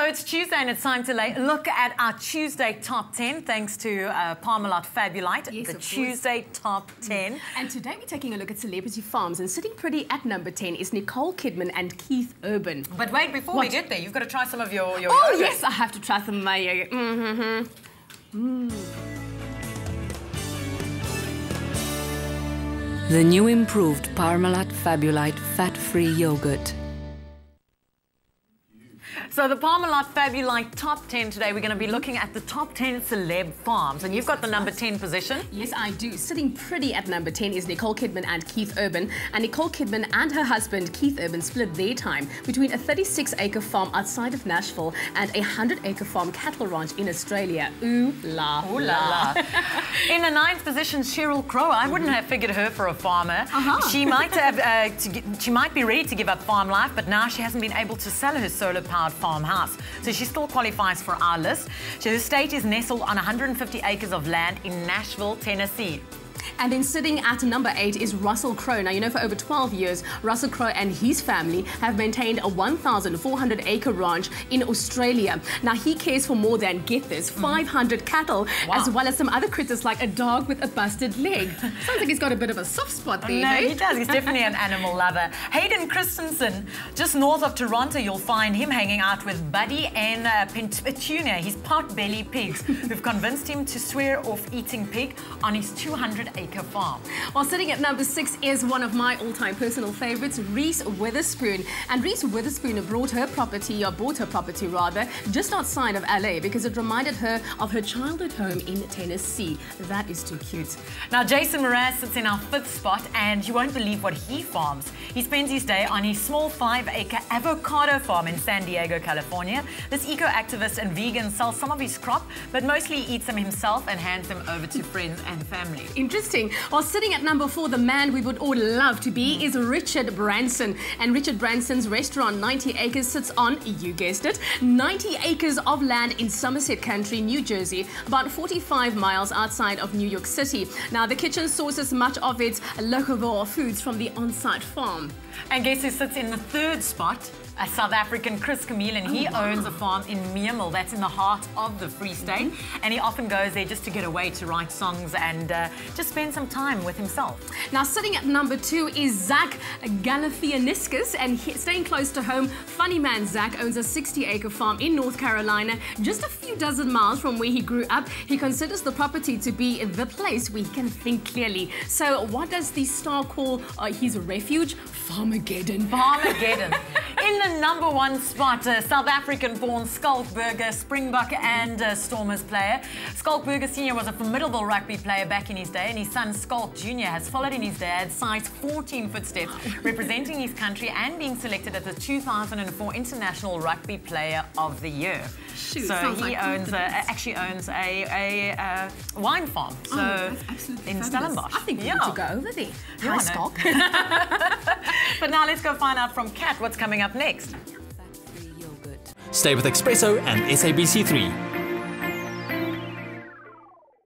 So it's Tuesday and it's time to look at our Tuesday top 10 thanks to Parmalat Fabulite, yes, the Tuesday top 10. And today we're taking a look at celebrity farms, and sitting pretty at number 10 is Nicole Kidman and Keith Urban. But wait, before we get there, you've got to try some of your Oh yogurt. yes, I have to try some of my yogurt. The new improved Parmalat Fabulite fat-free yogurt. So the Parmalat Fabulite top 10 today, we're going to be looking at the top 10 celeb farms. And you've got the number 10 position. Yes, I do. Sitting pretty at number 10 is Nicole Kidman and Keith Urban. And Nicole Kidman and her husband, Keith Urban, split their time between a 36-acre farm outside of Nashville and a 100-acre farm cattle ranch in Australia. Ooh la Ooh la la. In the 9th position, Sheryl Crow. I wouldn't have figured her for a farmer. She might have, she might be ready to give up farm life, but now she hasn't been able to sell her solar-powered farmhouse. So she still qualifies for our list. So her estate is nestled on 150 acres of land in Nashville, Tennessee. And then sitting at number 8 is Russell Crowe. Now, you know, for over 12 years, Russell Crowe and his family have maintained a 1,400-acre ranch in Australia. Now, he cares for more than, get this, 500 cattle, as well as some other critters like a dog with a busted leg. Sounds like he's got a bit of a soft spot there, No, hey? he does. He's definitely an animal lover. Hayden Christensen, just north of Toronto, you'll find him hanging out with Buddy and Petunia, his pot-belly pigs, who've convinced him to swear off eating pig on his 200-acre farm. While sitting at number 6 is one of my all-time personal favorites, Reese Witherspoon. And Reese Witherspoon bought her property rather, just outside of LA because it reminded her of her childhood home in Tennessee. That is too cute. Now, Jason Mraz sits in our 5th spot, and you won't believe what he farms. He spends his day on his small 5-acre avocado farm in San Diego, California. This eco-activist and vegan sells some of his crop, but mostly eats them himself and hands them over to friends and family. Interesting. While sitting at number 4, the man we would all love to be is Richard Branson. And Richard Branson's restaurant, 90 Acres, sits on, you guessed it, 90 acres of land in Somerset County, New Jersey, about 45 miles outside of New York City. Now, the kitchen sources much of its locavore foods from the on-site farm. And guess who sits in the 3rd spot? A South African, Chameleon. He owns a farm in Meermal, that's in the heart of the Free State, and he often goes there just to get away to write songs and just spend some time with himself. Now, sitting at number 2 is Zach Galifianakis, and staying close to home, funny man Zach owns a 60-acre farm in North Carolina, just a few dozen miles from where he grew up. He considers the property to be the place where he can think clearly. So what does the star call his refuge? Farmageddon. Farmageddon. In the number 1 spot, South African-born Skalkberger, Springbok and Stormers player. Skalkberger Sr. was a formidable rugby player back in his day, and his son Skalk Jr. has followed in his dad's size 14 footsteps, representing his country and being selected as the 2004 International Rugby Player of the Year. Shoot, so he like owns actually owns a wine farm. So that's absolutely in fabulous. Stellenbosch. I think we need to go over there. Hi, Skalk. But now let's go find out from Kat what's coming up next. Fat-free yogurt. Stay with eXpresso and SABC3.